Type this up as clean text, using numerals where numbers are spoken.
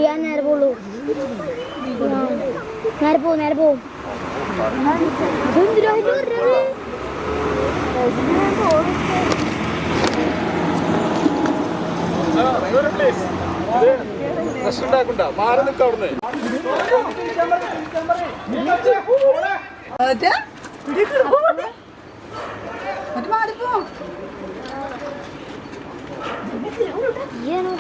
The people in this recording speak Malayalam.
ഞാൻ നേരെ പോളൂ നേരെ പോവും മാറി നിൽക്കാം അവിടുന്ന് മാറിപ്പോ Yeah, no.